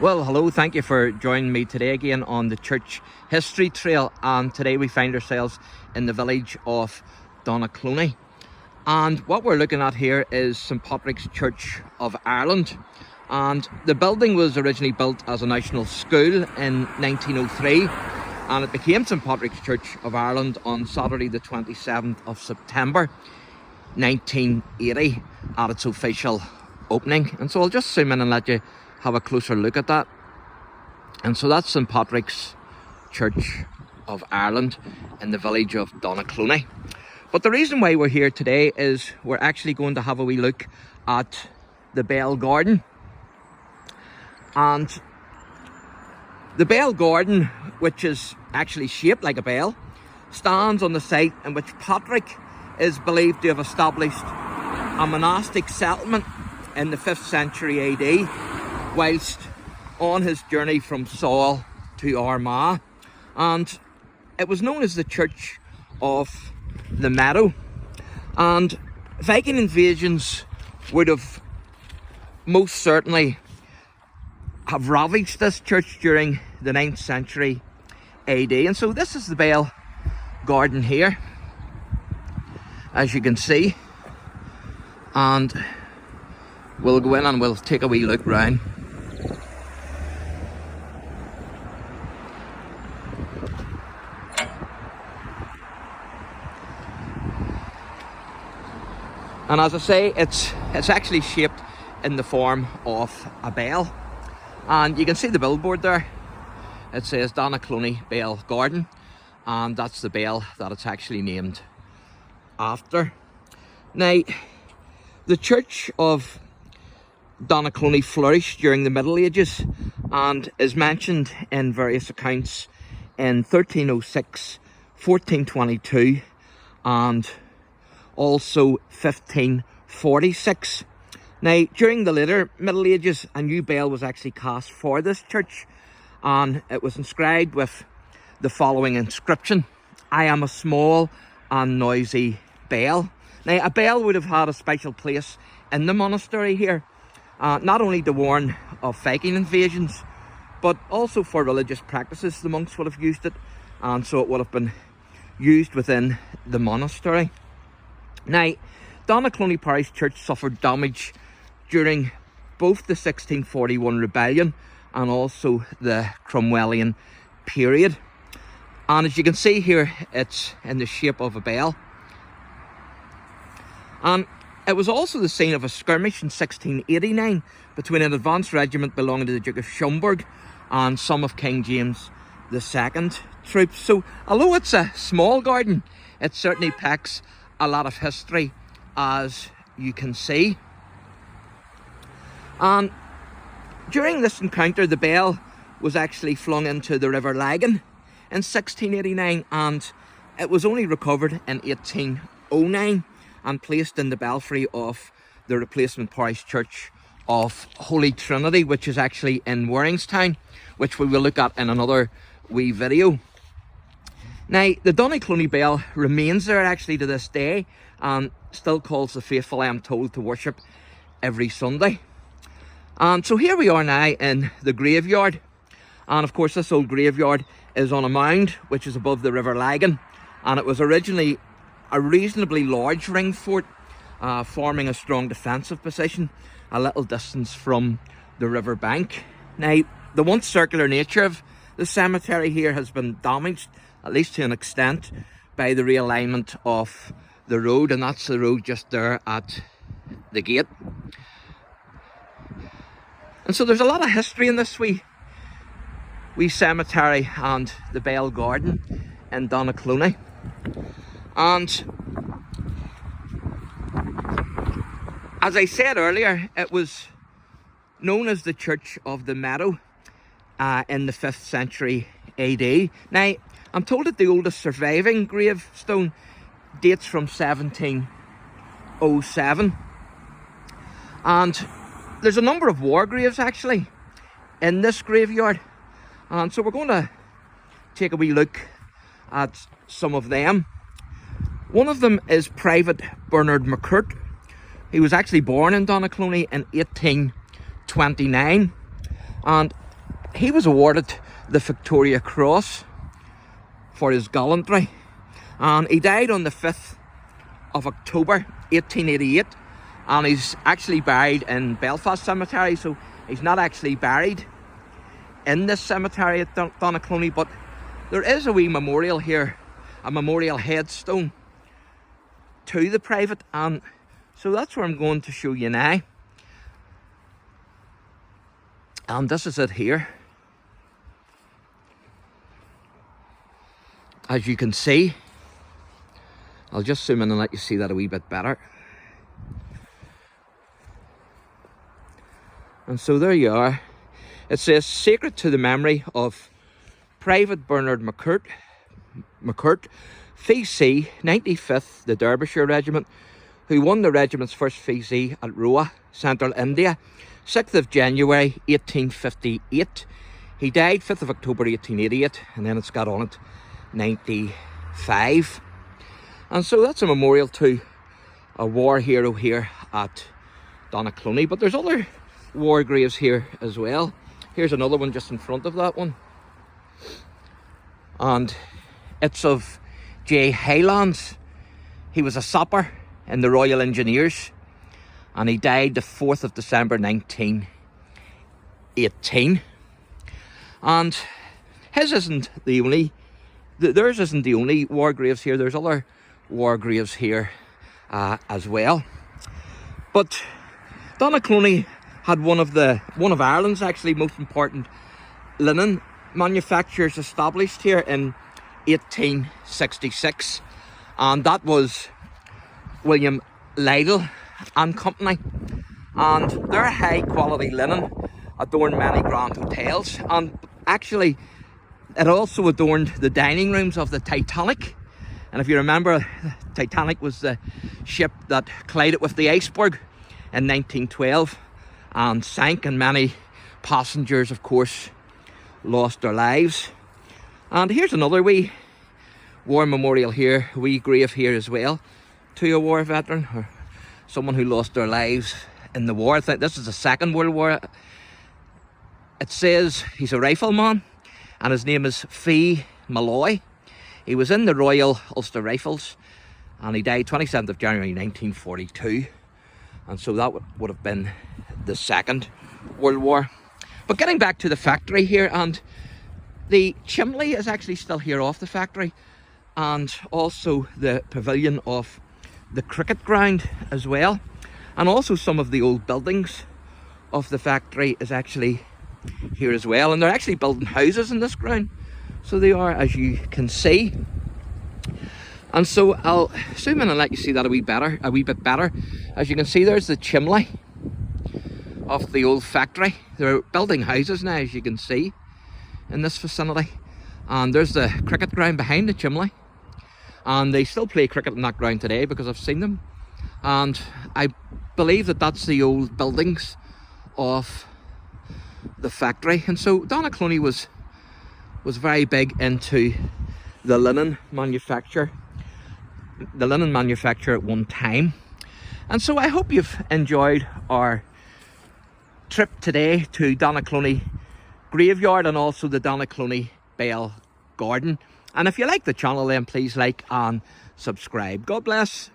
Well, hello, thank you for joining me today again on the church history trail, and today we find ourselves in the village of DONAGHCLONEY, and what we're looking at here is St Patrick's Church of Ireland. And the building was originally built as a national school in 1903, and it became St Patrick's Church of Ireland on Saturday the 27th of September 1980 at its official opening. And so I'll just zoom in and let you have a closer look at that. And so that's St Patrick's Church of Ireland in the village of DONAGHCLONEY. But the reason why we're here today is we're actually going to have a wee look at the Bell Garden. And the Bell Garden, which is actually shaped like a bell, stands on the site in which Patrick is believed to have established a monastic settlement in the 5th century AD, whilst on his journey from Saul to Armagh. And it was known as the Church of the Meadow. And Viking invasions would have most certainly have ravaged this church during the 9th century AD. And so this is the Bell Garden here, as you can see, and we'll go in and we'll take a wee look round. And as I say, it's actually shaped in the form of a bell. And you can see the billboard there. It says DONAGHCLONEY Bell Garden, and that's the bell that it's actually named after. Now, the Church of DONAGHCLONEY flourished during the Middle Ages and is mentioned in various accounts in 1306, 1422 and also 1546. Now, during the later Middle Ages, a new bell was actually cast for this church, and it was inscribed with the following inscription: "I am a small and noisy bell." Now, a bell would have had a special place in the monastery here, not only to warn of Viking invasions, but also for religious practices. The monks would have used it, and so it would have been used within the monastery. Now, DONAGHCLONEY Parish Church suffered damage during both the 1641 rebellion and also the Cromwellian period. And as you can see here, it's in the shape of a bell. And it was also the scene of a skirmish in 1689 between an advanced regiment belonging to the Duke of Schomberg and some of King James II troops. So although it's a small garden, it certainly packs a lot of history, as you can see. And during this encounter, the bell was actually flung into the River Lagan in 1689, and it was only recovered in 1809 and placed in the belfry of the replacement parish church of Holy Trinity, which is actually in Warringstown, which we will look at in another wee video. Now, the DONAGHCLONEY bell remains there actually to this day, and still calls the faithful, I am told, to worship every Sunday. And so here we are now in the graveyard, and of course this old graveyard is on a mound which is above the River Lagan, and it was originally a reasonably large ring fort, forming a strong defensive position a little distance from the river bank. Now, the once circular nature of the cemetery here has been damaged, at least to an extent, by the realignment of the road, and that's the road just there at the gate. And so there's a lot of history in this wee cemetery and the Bell Garden in DONAGHCLONEY. And as I said earlier, it was known as the Church of the Meadow in the 5th century AD. Now, I'm told that the oldest surviving gravestone dates from 1707. And there's a number of war graves actually in this graveyard. And so we're going to take a wee look at some of them. One of them is Private Bernard McCurt. He was actually born in DONAGHCLONEY in 1829. And he was awarded the Victoria Cross for his gallantry, and he died on the 5th of October 1888, and he's actually buried in Belfast Cemetery. So he's not actually buried in this cemetery at DONAGHCLONEY, but there is a wee memorial here, a memorial headstone to the private, and so that's where I'm going to show you now. And this is it here. As you can see, I'll just zoom in and let you see that a wee bit better. And so there you are. It says, "Sacred to the memory of Private Bernard McCourt, VC, 95th, the Derbyshire Regiment, who won the regiment's first VC at Roa, Central India, 6th of January 1858. He died 5th of October 1888, and then it's got on it 95. And so that's a memorial to a war hero here at DONAGHCLONEY. But there's other war graves here as well. Here's another one just in front of that one, and it's of J. Highlands. He was a sapper in the Royal Engineers, and he died the 4th of December 1918. And his isn't the only, theirs isn't the only war graves here. There's other war graves here as well. But DONAGHCLONEY had one of Ireland's actually most important linen manufacturers established here in 1866, and that was William Lidle and Company, and their high quality linen adorned many grand hotels, and actually it also adorned the dining rooms of the Titanic. And if you remember, Titanic was the ship that collided with the iceberg in 1912 and sank, and many passengers, of course, lost their lives. And here's another wee war memorial here, a wee grave here as well, to a war veteran or someone who lost their lives in the war. I think this is the Second World War. It says he's a rifleman, and his name is Fee Malloy. He was in the Royal Ulster Rifles, and he died 27th of January 1942. And so that would have been the Second World War. But getting back to the factory here, and the chimney is actually still here off the factory, and also the pavilion of the cricket ground as well, and also some of the old buildings of the factory is actually here as well. And they're actually building houses in this ground, so they are, as you can see. And so I'll zoom in and let you see that a wee bit better. As you can see, there's the chimney of the old factory. They're building houses now, as you can see, in this vicinity. And there's the cricket ground behind the chimney, and they still play cricket in that ground today because I've seen them. And I believe that that's the old buildings of the factory. And so DONAGHCLONEY was very big into the linen manufacture at one time. And so I hope you've enjoyed our trip today to DONAGHCLONEY Graveyard and also the DONAGHCLONEY Bell Garden. And if you like the channel, then please like and subscribe. God bless.